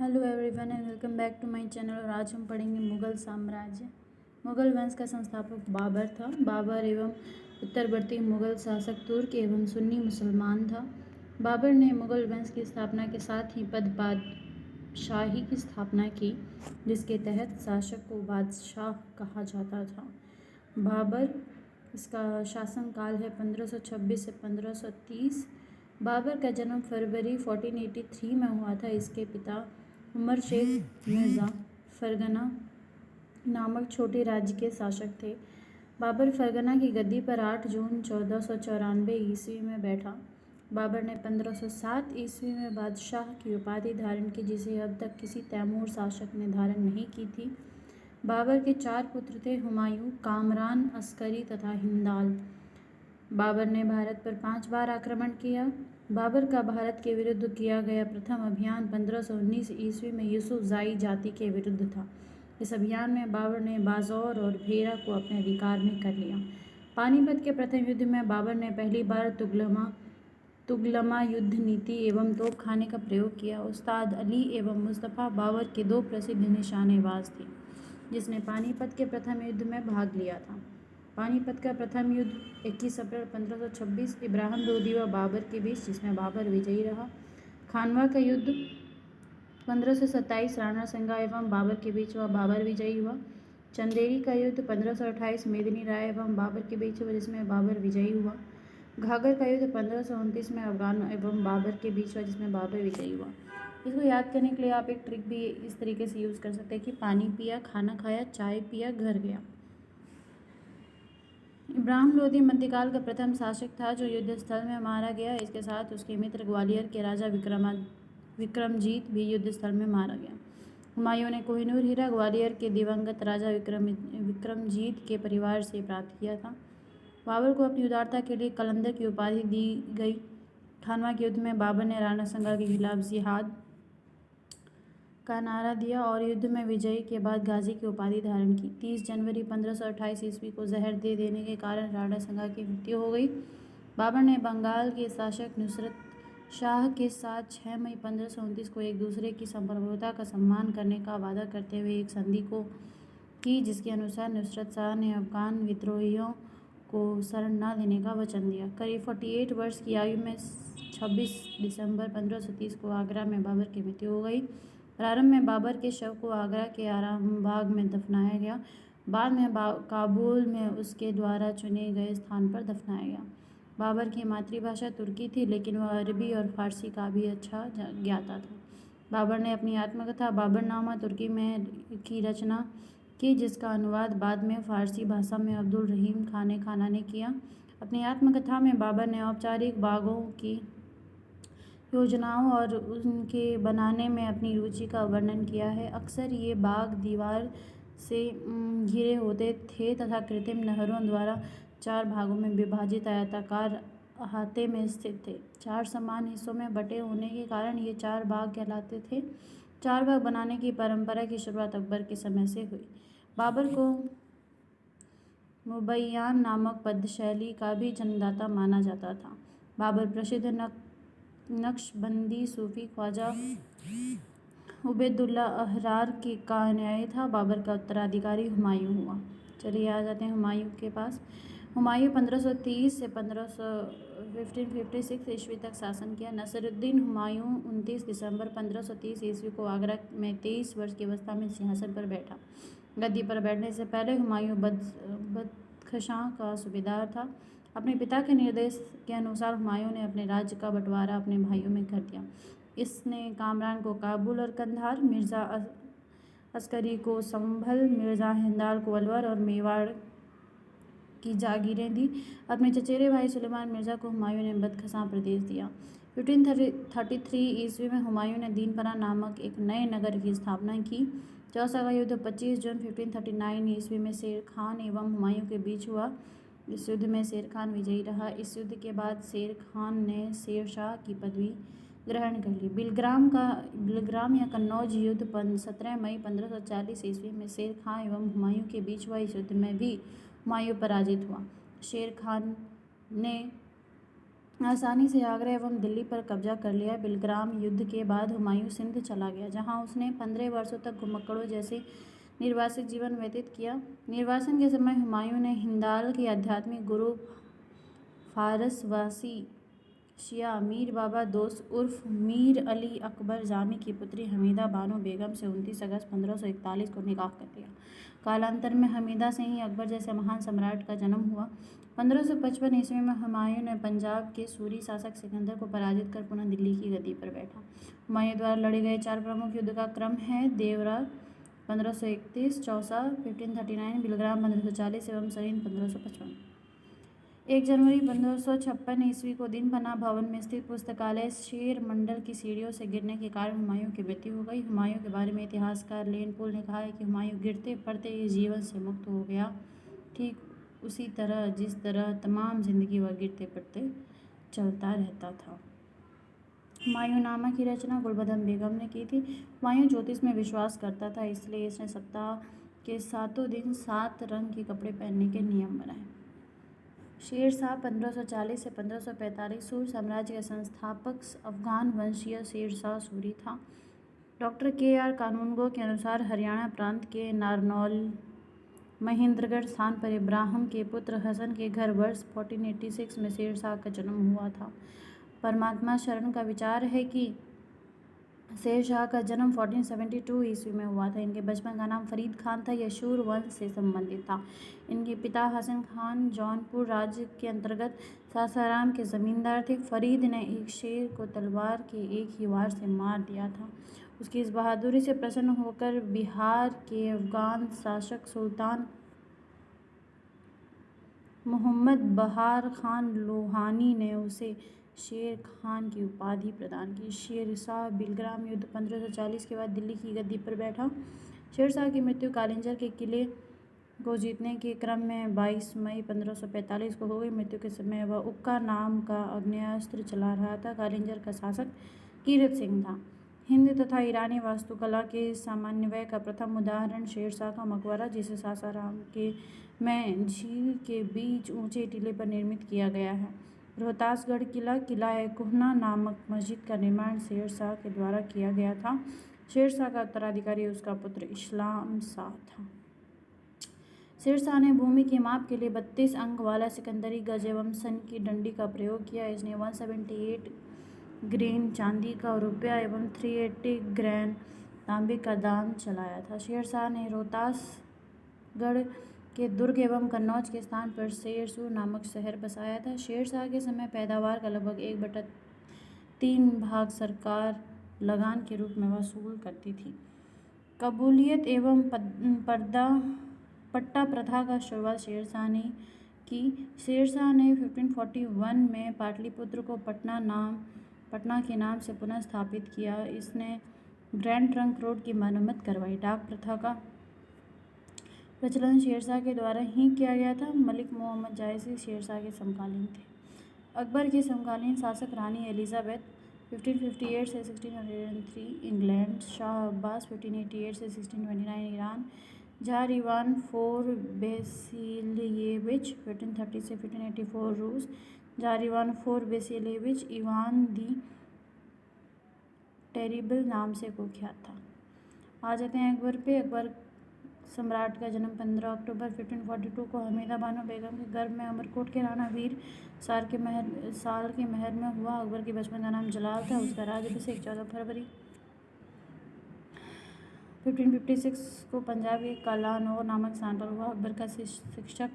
Hello everyone and welcome back to my channel. और आज हम पढ़ेंगे मुग़ल साम्राज्य। मुग़ल वंश का संस्थापक बाबर था। बाबर एवं उत्तरवर्ती मुग़ल शासक तुर्क एवं सुन्नी मुसलमान था। बाबर ने मुग़ल वंश की स्थापना के साथ ही पद बादशाही की स्थापना की, जिसके तहत शासक को बादशाह कहा जाता था। बाबर इसका शासनकाल है 1526 से 1530। बाबर का जन्म फरवरी 1483 में हुआ था। इसके पिता उमर शेख मिर्ज़ा फरगना नामक छोटे राज्य के शासक थे। बाबर फरगना की गद्दी पर 8 जून 1494 ईस्वी में बैठा। बाबर ने 1507 ईस्वी में बादशाह की उपाधि धारण की, जिसे अब तक किसी तैमूर शासक ने धारण नहीं की थी। बाबर के 4 पुत्र थे, हुमायूं, कामरान, अस्करी तथा हिंदाल। बाबर ने भारत पर 5 बार आक्रमण किया। बाबर का भारत के विरुद्ध किया गया प्रथम अभियान 1519 ईस्वी में यूसुफजाई जाति के विरुद्ध था। इस अभियान में बाबर ने बाज़ौर और भेरा को अपने अधिकार में कर लिया। पानीपत के प्रथम युद्ध में बाबर ने पहली बार तुगलमा युद्ध नीति एवं तोपखाने का प्रयोग किया। उस्ताद अली एवं मुस्तफ़ा बाबर के 2 प्रसिद्ध निशानेबाज थे, जिसने पानीपत के प्रथम युद्ध में भाग लिया था। पानीपत का प्रथम युद्ध 21 अप्रैल 1526 इब्राहिम लोदी व बाबर के बीच, जिसमें बाबर विजयी रहा। खानवा का युद्ध 1527 राणा संगा एवं बाबर के बीच हुआ, बाबर विजयी हुआ। चंदेरी का युद्ध 1528 मेदिनी राय एवं बाबर के बीच हुआ, जिसमें बाबर विजयी हुआ। घाघर का युद्ध 1529 में अफगान एवं बाबर के बीच हुआ, जिसमें बाबर विजयी हुआ। इसको याद करने के लिए आप एक ट्रिक भी इस तरीके से यूज़ कर सकते हैं कि पानी पिया, खाना खाया, चाय पिया, घर गया। इब्राहिम लोदी मध्यकाल का प्रथम शासक था जो युद्ध स्थल में मारा गया। इसके साथ उसके मित्र ग्वालियर के राजा विक्रमजीत भी युद्ध स्थल में मारा गया। हुमायूं ने कोहिनूर हीरा ग्वालियर के दिवंगत राजा विक्रमजीत के परिवार से प्राप्त किया था। बाबर को अपनी उदारता के लिए कलंदर की उपाधि दी गई। खानवा के युद्ध में बाबर ने राणा संगा के खिलाफ जिहाद का नारा दिया और युद्ध में विजय के बाद गाजी की उपाधि धारण की। 30 जनवरी 1528 ईस्वी को जहर दे देने के कारण राणा संगा की मृत्यु हो गई। बाबर ने बंगाल के शासक नुसरत शाह के साथ 6 मई 1529 को एक दूसरे की संप्रभुता का सम्मान करने का वादा करते हुए एक संधि को की, जिसके अनुसार नुसरत शाह ने अफगान विद्रोहियों को शरण न देने का वचन दिया। करीब 48 वर्ष की आयु में 26 दिसंबर 1530 को आगरा में बाबर की मृत्यु हो गई। प्रारंभ में बाबर के शव को आगरा के आरामबाग में दफनाया गया। बाद में काबुल में उसके द्वारा चुने गए स्थान पर दफनाया गया। बाबर की मातृभाषा तुर्की थी, लेकिन वह अरबी और फारसी का भी अच्छा ज्ञाता था। बाबर ने अपनी आत्मकथा बाबरनामा तुर्की में की रचना की, जिसका अनुवाद बाद में फारसी भाषा में अब्दुल रहीम खाना ने किया। अपनी आत्मकथा में बाबर ने औपचारिक बागों की योजनाओं और उनके बनाने में अपनी रुचि का वर्णन किया है। अक्सर ये बाग दीवार से घिरे होते थे तथा कृत्रिम नहरों द्वारा 4 भागों में विभाजित आयताकार अहाते में स्थित थे। 4 समान हिस्सों में बटे होने के कारण ये 4 बाग कहलाते थे। 4 बाग बनाने की परंपरा की शुरुआत अकबर के समय से हुई। बाबर को मुबैयान नामक पद्य शैली का भी जन्मदाता माना जाता था। बाबर प्रसिद्ध नक्शबंदी सूफी ख्वाजा उबैदुल्ला अहरार का अनुयायी था। बाबर का उत्तराधिकारी हुमायूं हुआ। चलिए आ जाते हैं हुमायूं के पास। हुमायूं 1530 से 1556 ईस्वी तक शासन किया। नसरुद्दीन हुमायूं 29 दिसंबर 1530 ईस्वी को आगरा में 23 वर्ष की अवस्था में सिंहासन पर बैठा। गद्दी पर बैठने से पहले हुमायूं बदख्शां का सूबेदार था। अपने पिता के निर्देश के अनुसार हुमायूं ने अपने राज्य का बंटवारा अपने भाइयों में कर दिया। इसने कामरान को काबुल और कंधार, मिर्ज़ा अस्करी को संभल, मिर्ज़ा हिंदाल को अलवर और मेवाड़ की जागीरें दी। अपने चचेरे भाई सुलेमान मिर्ज़ा को हुमायूं ने बदख्शां प्रदेश दिया। 1533 ईस्वी में हुमायूं ने दीनपरा नामक एक नए नगर की स्थापना की। चौसा का युद्ध 25 जून 1539 ईस्वी में शेर खान एवं हुमायूं के बीच हुआ। इस युद्ध में शेर खान विजयी रहा। इस युद्ध के बाद शेर खान ने शेर शाह की पदवी ग्रहण कर ली। बिलग्राम या कन्नौज युद्ध 17 मई 1540 ईस्वी में शेर खान एवं हुमायूं के बीच हुआ। इस युद्ध में भी हुमायूं पराजित हुआ। शेर खान ने आसानी से आगरा एवं दिल्ली पर कब्जा कर लिया। बिलग्राम युद्ध के बाद हुमायूं सिंध चला गया, जहां उसने 15 वर्षों तक घुमक्कड़ों जैसे निर्वासित जीवन व्यतीत किया। निर्वासन के समय हुमायूं ने हिंदाल के आध्यात्मिक गुरु फारसवासी शिया मीर बाबा दोस्त उर्फ मीर अली अकबर जामी की पुत्री हमीदा बानो बेगम से 29 अगस्त 1541 को निकाह कर लिया। कालांतर में हमीदा से ही अकबर जैसे महान सम्राट का जन्म हुआ। 1555 ईस्वी में हुमायूं ने पंजाब के सूरी शासक सिकंदर को पराजित कर पुनः दिल्ली की गद्दी पर बैठा। हुमायूं द्वारा लड़े गए 4 प्रमुख युद्ध का क्रम है: देवरा 1531, चौसा 1539, बिलग्राम 1540 एवं सरीन 1555। 1 जनवरी 1556 ईस्वी को दीनपना भवन में स्थित पुस्तकालय शेर मंडल की सीढ़ियों से गिरने के कारण हुमायूं की मृत्यु हो गई। हुमायूं के बारे में इतिहासकार लेनपोल ने कहा है कि हुमायूं गिरते पड़ते इस जीवन से मुक्त हो गया, ठीक उसी तरह जिस तरह तमाम जिंदगी वह गिरते पड़ते चलता रहता था। हुमायूं नामा की रचना गुलबदन बेगम ने की थी। हुमायूं ज्योतिष में विश्वास करता था, इसलिए इसने सप्ताह के 7 दिन 7 रंग के कपड़े पहनने के नियम बनाए। शेर शाह 1540 से 1545 सूर साम्राज्य का संस्थापक अफगान वंशीय शेर शाह सूरी था। Doctor KR. कानूनगो के अनुसार हरियाणा प्रांत के नारनौल महेंद्रगढ़ स्थान पर इब्राहिम के पुत्र हसन के घर वर्ष 1486 में शेर शाह का जन्म हुआ था। परमात्मा शरण का विचार है कि शेर शाह का जन्म 1472 ईस्वी में हुआ था। इनके बचपन का नाम फरीद खान था। यह शूर वंश से संबंधित था। इनके पिता हसन खान जौनपुर राज्य के अंतर्गत सासाराम के जमींदार थे। फरीद ने एक शेर को तलवार के एक ही वार से मार दिया था। उसकी इस बहादुरी से प्रसन्न होकर बिहार के अफगान शासक सुल्तान मोहम्मद बहार खान लोहानी ने उसे शेर खान की उपाधि प्रदान की। शेर शाह बिलग्राम युद्ध 1540 के बाद दिल्ली की गद्दी पर बैठा। शेर शाह की मृत्यु कालिंजर के किले को जीतने के क्रम में 22 मई 1545 को हो गई। मृत्यु के समय वह उक्का नाम का आग्नेयास्त्र चला रहा था। कालिंजर का शासक कीरत सिंह था। हिंद तथा ईरानी वास्तुकला के समन्वय का प्रथम उदाहरण शेर शाह का मकबरा, जिसे सासाराम के में झील के बीच ऊंचे टीले पर निर्मित किया गया है। रोहतासगढ़ किला किला-ए-कुहना नामक मस्जिद का निर्माण शेर शाह के द्वारा किया गया था। शेर शाह का उत्तराधिकारी उसका पुत्र इस्लाम शाह था। शेर शाह ने भूमि के माप के लिए 32 अंक वाला सिकंदरी गज एवं सन की डंडी का प्रयोग किया। इसने 178 ग्रेन चांदी का और रुपया एवं 380 ग्रेन तांबे का दाम चलाया था। शेर शाह ने रोहतासगढ़ के दुर्ग एवं कन्नौज के स्थान पर शेरसूर नामक शहर बसाया था। शेर शाह के समय पैदावार का लगभग 1/3 भाग सरकार लगान के रूप में वसूल करती थी। कबूलियत एवं पट्टा प्रथा का शुरुआत शेर शाह ने की। शेर शाह ने 1541 में पाटलिपुत्र को पटना के नाम से पुनः स्थापित किया। इसने ग्रैंड ट्रंक रोड की मरम्मत करवाई। डाक प्रथा का प्रचलन शेर शाह के द्वारा ही किया गया था। मलिक मोहम्मद जायसी शेर शाह के समकालीन थे। अकबर के समकालीन शासक रानी एलिजाबेथ 1558 से 1603 इंग्लैंड, शाह अब्बास 1588 से 1629 ईरान, जार इवान IV बेसिलिएविच 1530 से 1584 रूस, जार इवान IV बेसिलिएविच इवान दी टेरिबल नाम से कुख्यात था। आ जाते हैं अकबर पे। अकबर सम्राट का जन्म 15 अक्टूबर 1542 को हमीदा बानो बेगम के गर्भ में अमरकोट के राणा वीर साल के महल में हुआ। अकबर के बचपन का नाम जलाल था। उसका राज्याभिषेक 14 फरवरी 1556 को पंजाब के कालानौर नामक स्थान पर हुआ। अकबर का शिक्षक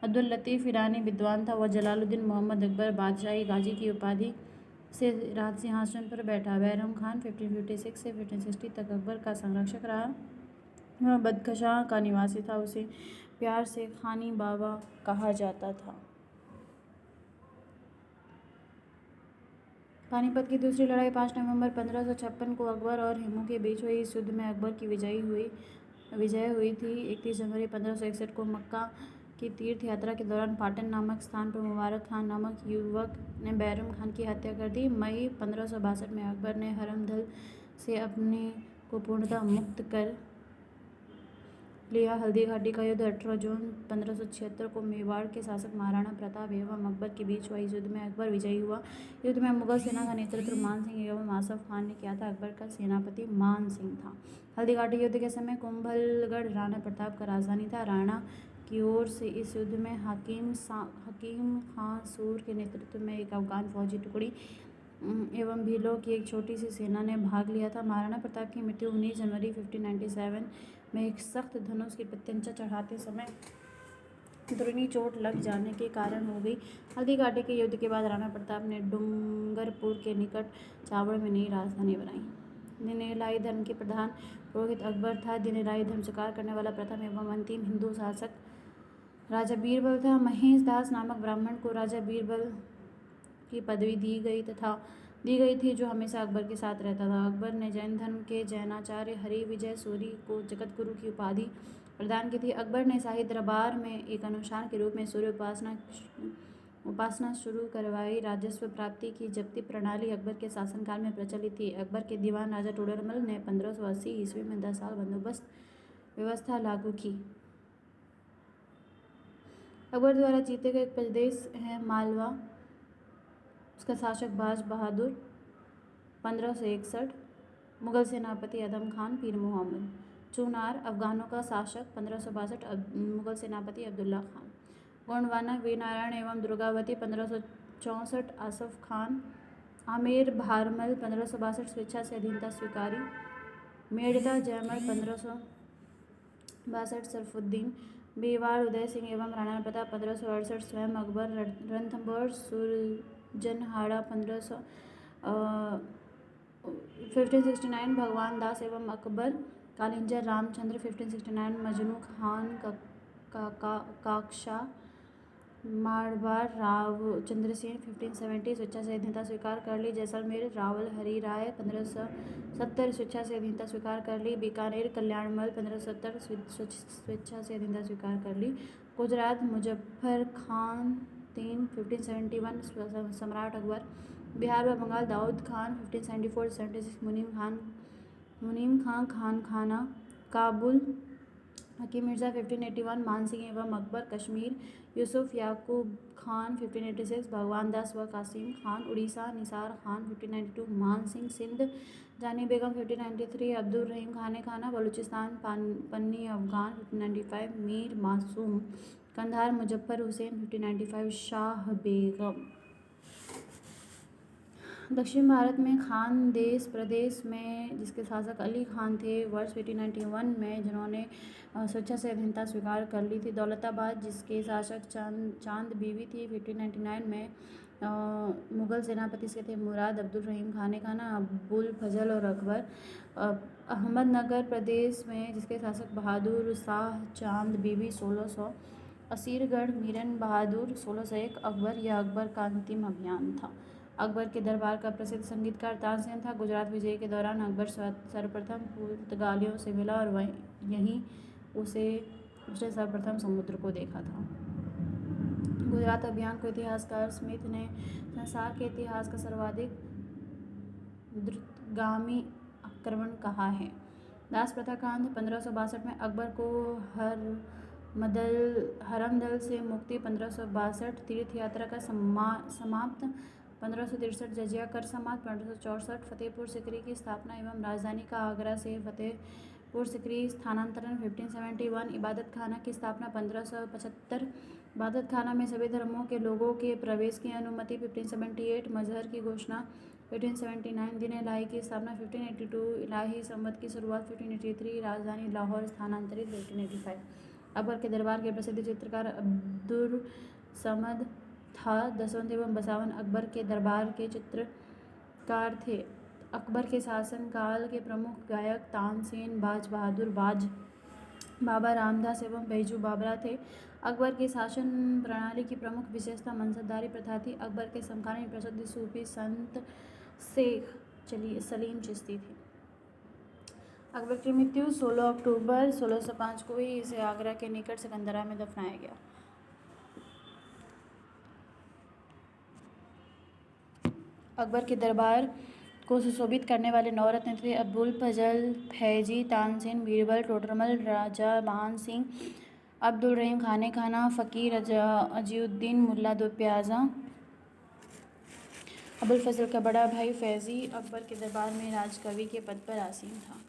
अब्दुल लतीफ़ ईरानी विद्वान था। वह जलालुद्दीन मोहम्मद अकबर बादशाही गाजी की उपाधि से राज सिंहासन पर बैठा। बैरम खान 1556 से 1560 तक अकबर का संरक्षक रहा। वह बदख्शां का निवासी था। उसे प्यार से खानी बाबा कहा जाता था। पानीपत की दूसरी लड़ाई 5 नवंबर 1556 को अकबर और हिमू के बीच हुई। इस युद्ध में अकबर की विजय हुई थी। 31 जनवरी 1561 को मक्का की तीर्थ यात्रा के दौरान पाटन नामक स्थान पर मुबारक खान नामक युवक ने बैरम खान की हत्या कर दी। मई 1562 में अकबर ने हरमदल से अपने को पूर्णतः मुक्त कर लिया। हल्दी घाटी का युद्ध 18 जून 1576 को मेवाड़ के शासक महाराणा प्रताप एवं अकबर के बीच हुआ। इस युद्ध में अकबर विजयी हुआ। युद्ध में मुगल सेना का नेतृत्व मान सिंह एवं आसफ खान ने किया था। अकबर का सेनापति मान सिंह था। हल्दी घाटी युद्ध के समय कुंभलगढ़ राणा प्रताप का राजधानी था। राणा की ओर से इस युद्ध में हकीम खां सूर के नेतृत्व में एक अफगान फौजी टुकड़ी एवं भीलों की एक छोटी सी सेना ने भाग लिया था। महाराणा प्रताप की मृत्यु 19 जनवरी 1597 में एक सख्त धनुष की प्रत्यंचा चढ़ाते समय अंदरूनी चोट लग जाने के कारण हो गई। हल्दी घाटी के युद्ध के बाद राणा प्रताप ने डूंगरपुर के निकट चावड़ में नई राजधानी बनाई। दिनेलाई धर्म के प्रधान पुरोहित अकबर था। दिनेलाई धर्म स्वीकार करने वाला प्रथम एवं अंतिम हिंदू शासक राजा बीरबल था। महेश दास नामक ब्राह्मण को राजा बीरबल की पदवी दी गई थी, जो हमेशा अकबर के साथ रहता था। अकबर ने जैन धर्म के जैनाचार्य हरि विजय सूरी को जगतगुरु की उपाधि प्रदान की थी। अकबर ने शाही दरबार में एक अनुष्ठान के रूप में सूर्य उपासना शुरू करवाई। राजस्व प्राप्ति की जब्ती प्रणाली अकबर के शासनकाल में प्रचलित थी। अकबर के दीवान राजा टोडरमल ने 1580 ईस्वी में 10 साल बंदोबस्त व्यवस्था लागू की। अकबर द्वारा जीते गए प्रदेश हैं मालवा, उसका शासक बाज बहादुर 1561, मुगल सेनापति आदम खान, पीर मोहम्मद। चुनार अफगानों का शासक 1562, मुगल सेनापति अब्दुल्ला खान। गोंडवाना वीरनारायण एवं दुर्गावती 1564, आसफ खान। आमेर भारमल 1562 स्वेच्छा से अधीनता स्वीकारी। मेड़ता जयमल 1562, सरफुद्दीन। मेवाड़ उदय सिंह एवं राणा प्रताप 1568, स्वयं अकबर। रणथंभौर सुरजनहाड़ा 1569, भगवान दास एवं अकबर। कालिंजर रामचंद्र 1569, मजनू खान काकशा। मारवाड़ राव चंद्रसेन 1570, स्वेच्छा से अधीनता स्वीकार कर ली। जैसलमेर रावल हरि राय 1570, स्वेच्छा से अधीनता स्वीकार कर ली। बीकानेर कल्याणमल 1570, स्वेच्छा से अधीनता स्वीकार कर ली। गुजरात मुजफ्फर खान 3 1571, सम्राट अकबर। बिहार व बंगाल दाऊद खान 1574-76, मुनीम खान खाना। काबुल हकीम मिर्ज़ा 1581, मानसिंह एवं अकबर। कश्मीर यूसुफ याकूब खान 1586, भगवान दास व कासिम खान। उड़ीसा निसार खान 1592, मान सिंह। सिंध जानी बेगम 1593, अब्दुल रहीम खान खाना। बलूचिस्तान पन्नी अफगान 1595, मीर मासूम। कंधार मुजफ्फर हुसैन 1595, शाह बेगम। दक्षिण भारत में खानदेश प्रदेश में जिसके शासक अली खान थे वर्ष 1891 में, जिन्होंने स्वेच्छा से अधीनता स्वीकार कर ली थी। दौलताबाद जिसके शासक चांद बीवी थी 1599 में। मुगल सेनापति से थे मुराद अब्दुल रहीम खान खाना, अबुल फजल और अकबर। अहमदनगर प्रदेश में जिसके शासक बहादुर शाह चांद बीवी 1600। असीरगढ़ मीरन बहादुर 1601, अकबर। यह अकबर का अंतिम अभियान था। अकबर के दरबार का प्रसिद्ध संगीतकार तानसेन था। गुजरात विजय के दौरान अकबर सर्वप्रथम पुर्तगालियों से मिला और यहीं उसने सर्वप्रथम समुद्र को देखा था। गुजरात अभियान को इतिहासकार स्मिथ ने संसार के इतिहास का सर्वाधिक द्रुतगामी आक्रमण कहा है। दास प्रथा कांड 1562 में अकबर को हरमदल से मुक्ति 1562, तीर्थ यात्रा का समाप्त 1563, जजिया कर समाप्त 1564, फतेहपुर सिकरी की स्थापना एवं राजधानी का आगरा से फतेहपुर सिकरी स्थानांतरण 1571, इबादत खाना की स्थापना 1575, इबादत खाना में सभी धर्मों के लोगों के प्रवेश की अनुमति 1578, मजहर की घोषणा 1579, दिन इलाही की स्थापना 1582, इलाही संवत की शुरुआत 1583, राजधानी लाहौर स्थानांतरित 1585। अकबर के दरबार के प्रसिद्ध चित्रकार अब्दुल समद था। दसवंत एवं बसावन अकबर के दरबार के चित्रकार थे। अकबर के शासनकाल के प्रमुख गायक तानसेन, बाज बहादुर बाज, बाबा रामदास एवं बैजू बाबरा थे। अकबर की शासन प्रणाली की प्रमुख विशेषता मनसबदारी प्रथा थी। अकबर के समकालीन प्रसिद्ध सूफी संत शेख सलीम चिश्ती थे। अकबर की मृत्यु 16 अक्टूबर 1605 को हुई। इसे आगरा के निकट सिकंदरा में दफनाया गया। अकबर के दरबार को सुशोभित करने वाले नवरत्न थे अबुल फजल, फैजी, तानसेन, बीरबल, टोडरमल, राजा मान सिंह, अब्दुल रहीम खाने खाना, फ़कीर अजीउद्दीन, मुल्ला दो प्याज़ा। अबुल फजल का बड़ा भाई फैजी अकबर के दरबार में राजकवि के पद पर आसीन था।